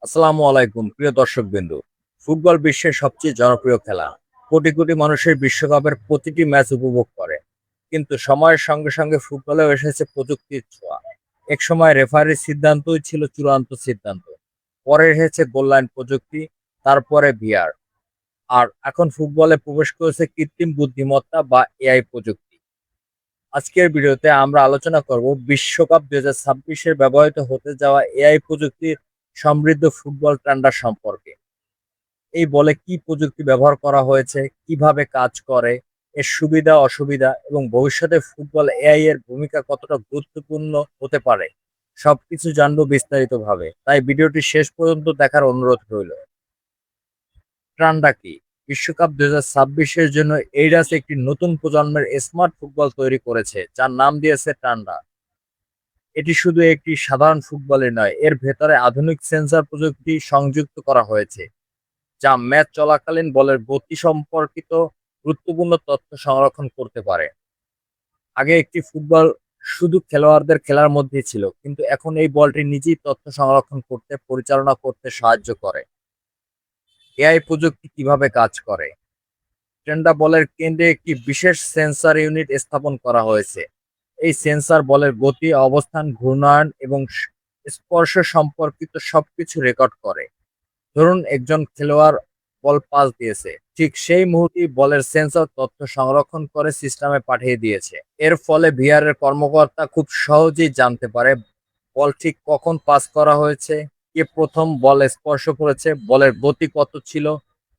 আসসালামু আলাইকুম প্রিয় দর্শকবৃন্দু। ফুটবল বিশ্বের সবচেয়ে জনপ্রিয় খেলা। কোটি কোটি মানুষের বিশ্বকাপের প্রতিটি ম্যাচ উপভোগ করে। কিন্তু সময়ের সঙ্গে সঙ্গে ফুটবলেও এসেছে প্রযুক্তির ছোঁয়া। এক সময় রেফারির সিদ্ধান্তই ছিল চূড়ান্ত সিদ্ধান্ত। পরে এসেছে গোল লাইন প্রযুক্তি, তারপরে ভিআর। আর এখন ফুটবলে প্রবেশ করেছে কৃত্রিম বুদ্ধিমত্তা বা এআই প্রযুক্তি। আজকের ভিডিওতে আমরা আলোচনা করব বিশ্বকাপ 2026-এর ব্যবহৃত হতে যাওয়া এআই প্রযুক্তির সমৃদ্ধ ফুটবল ট্রেন্ডার সম্পর্কে। এই বলে কি প্রযুক্তি ব্যবহার করা হয়েছে, কিভাবে কাজ করে, এর সুবিধা অসুবিধা এবং ভবিষ্যতে ফুটবল এআই এর ভূমিকা কতটা গুরুত্বপূর্ণ হতে পারে, সবকিছু জানবো বিস্তারিতভাবে। তাই ভিডিওটি শেষ পর্যন্ত দেখার অনুরোধ রইল। ট্রান্ডা কি? বিশ্বকাপ 2026-এর জন্য এইডাস একটি নতুন প্রজন্মের স্মার্ট ফুটবল তৈরি করেছে, যার নাম দিয়েছে টান্ডা। এটি শুধু একটি সাধারণ ফুটবলই নয়, এর ভেতরে আধুনিক সেন্সর প্রযুক্তি সংযুক্ত করা হয়েছে, যা ম্যাচ চলাকালীন বলের গতি সম্পর্কিত গুরুত্বপূর্ণ তথ্য সংরক্ষণ করতে পারে। আগে একটি ফুটবল শুধু খেলোয়াড়দের খেলার মধ্যেই ছিল, কিন্তু এখন এই বলটি নিজেই তথ্য সংরক্ষণ করতে, পরিচালনা করতে সাহায্য করে। এআই প্রযুক্তি কিভাবে কাজ করে? টেন্ডা বলের কেন্দ্রে একটি বিশেষ সেন্সর ইউনিট স্থাপন করা হয়েছে। এই সেন্সর বলের গতি, অবস্থান, ঘূর্ণায়ন এবং স্পর্শ সম্পর্কিত সবকিছু রেকর্ড করে। ধরুন একজন খেলোয়াড় বল পাস দিয়েছে, ঠিক সেই মুহূর্তেই বলের সেন্সর তথ্য সংরক্ষণ করে সিস্টেমে পাঠিয়ে দিয়েছে। এর ফলে ভিআর এর কর্মকর্তা খুব সহজেই জানতে পারে বল ঠিক কখন পাস করা হয়েছে, কে প্রথম বল স্পর্শ করেছে, বলের গতি কত ছিল,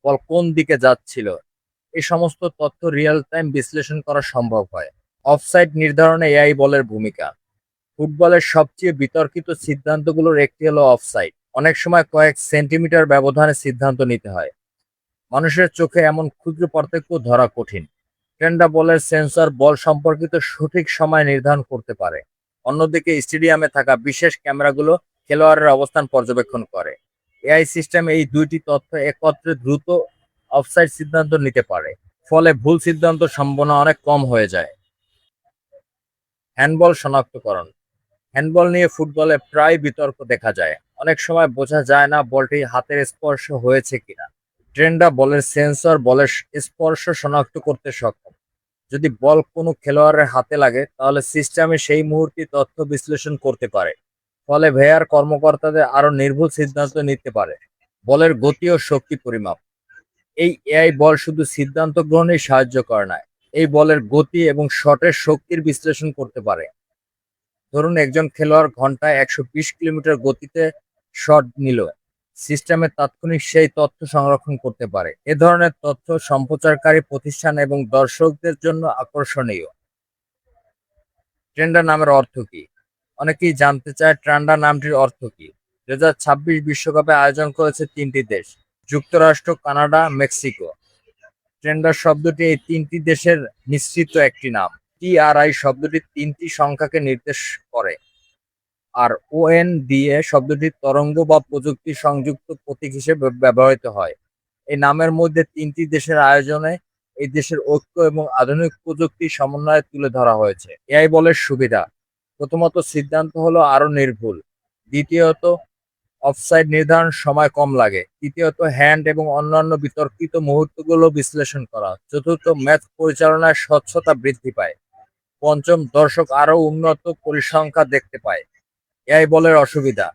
বল কোন দিকে যাচ্ছিল। এই সমস্ত তথ্য রিয়েল টাইম বিশ্লেষণ করা সম্ভব হয়। অফসাইড নির্ধারণে এআই বলের ভূমিকা। ফুটবলের সবচেয়ে বিতর্কিত সিদ্ধান্তগুলোর একটি হলো অফসাইড। অনেক সময় কয়েক সেন্টিমিটার ব্যবধানে সিদ্ধান্ত নিতে হয়। মানুষের চোখে এমন ক্ষুদ্র পার্থক্য ধরা কঠিন। টেন্ডা বলের সেন্সর বল সম্পর্কিত সঠিক সময় নির্ধারণ করতে পারে। অন্যদিকে স্টেডিয়ামে থাকা বিশেষ ক্যামেরাগুলো খেলোয়াড়ের অবস্থান পর্যবেক্ষণ করে। এআই সিস্টেম এই দুইটি তথ্য একত্রে দ্রুত অফসাইড সিদ্ধান্ত নিতে পারে, ফলে ভুল সিদ্ধান্ত সম্ভাবনা অনেক কম হয়ে যায়। হ্যান্ডবল শনাক্তকরণ। হ্যান্ডবল নিয়ে ফুটবলে প্রায় বিতর্ক দেখা যায়। অনেক সময় বোঝা যায় না বলটি হাতের স্পর্শ হয়েছে কিনা। ট্রেন্ডা বলের সেন্সর বলের স্পর্শ শনাক্ত করতে সক্ষম। যদি বল কোনো খেলোয়াড়ের হাতে লাগে, তাহলে সিস্টেমে সেই মুহূর্তে তথ্য বিশ্লেষণ করতে পারে, ফলে ভেয়ার কর্মকর্তাদের আরো নির্ভুল সিদ্ধান্ত নিতে পারে। বলের গতি ও শক্তি পরিমাপ। এই এআই বল শুধু সিদ্ধান্ত গ্রহণে সাহায্য করে না, এই বলের গতি এবং শটের শক্তির বিশ্লেষণ করতে পারে। ধরুন একজন খেলোয়াড় ঘন্টায় 120 কিলোমিটার গতিতে শট নিল, সিস্টেমে তাৎক্ষণিক সেই তথ্য সংরক্ষণ করতে পারে। এ ধরনের তথ্য সম্প্রচারকারী প্রতিষ্ঠান এবং দর্শকদের জন্য আকর্ষণীয়। ট্রেন্ডা নামের অর্থ কি? অনেকেই জানতে চায় ট্রেন্ডা নামটির অর্থ কি। 2026 বিশ্বকাপে আয়োজন করেছে তিনটি দেশ: যুক্তরাষ্ট্র, কানাডা, মেক্সিকো। ট্রেন্ডার শব্দটি এই তিনটি দেশের মিশ্রিত একটি নাম। টিআরআই শব্দটি তিনটি সংখ্যাকে নির্দেশ করে, আর ওএন দিয়ে শব্দটি তরঙ্গ বা প্রযুক্তি সংযুক্ত প্রতীক হিসেবে ব্যবহৃত হয়। এই নামের মধ্যে তিনটি দেশের আয়োজনে এই দেশের ঐক্য এবং আধুনিক প্রযুক্তির সমন্বয় তুলে ধরা হয়েছে। এআই বলের সুবিধা: প্রথমত, সিদ্ধান্ত হলো আরো নির্ভুল। দ্বিতীয়ত, অফসাইড নির্ধারণ সময় কম লাগে। তৃতীয়ত, হ্যান্ড এবং অন্যান্য বিতর্কিত মুহূর্তগুলো বিশ্লেষণ করা। চতুর্থ, ম্যাচ পরিচালনায় স্বচ্ছতা বৃদ্ধি পায়। পঞ্চম, দর্শক আরো উন্নত পরিসংখ্যা দেখতে পায়। এআই বলের অসুবিধা: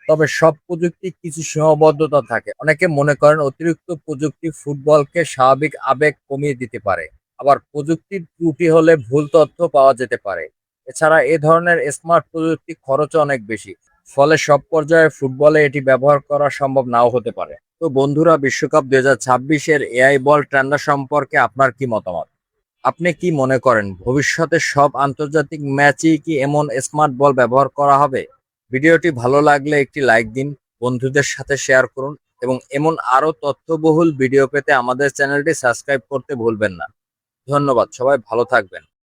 তবে সব প্রযুক্তি কিছু সীমাবদ্ধতা থাকে। অনেকে মনে করেন অতিরিক্ত প্রযুক্তি ফুটবলকে স্বাভাবিক আবেগ কমিয়ে দিতে পারে। আবার প্রযুক্তির ত্রুটি হলে ভুল তথ্য পাওয়া যেতে পারে। এছাড়া এ ধরনের স্মার্ট প্রযুক্তি খরচ অনেক বেশি, ফলে সব পর্যায়ে ফুটবলে এটি ব্যবহার করা সম্ভব নাও হতে পারে। তো বন্ধুরা, বিশ্বকাপ 2026-এর এআই বল ট্রেন্ডার সম্পর্কে আপনার কি মতামত? আপনি কি মনে করেন ভবিষ্যতে সব আন্তর্জাতিক ম্যাচেই কি এমন স্মার্ট বল ব্যবহার করা হবে? ভিডিওটি ভালো লাগলে একটি লাইক দিন, বন্ধুদের সাথে শেয়ার করুন এবং এমন আরো তথ্যবহুল ভিডিও পেতে আমাদের চ্যানেলটি সাবস্ক্রাইব করতে ভুলবেন না। ধন্যবাদ, সবাই ভালো থাকবেন।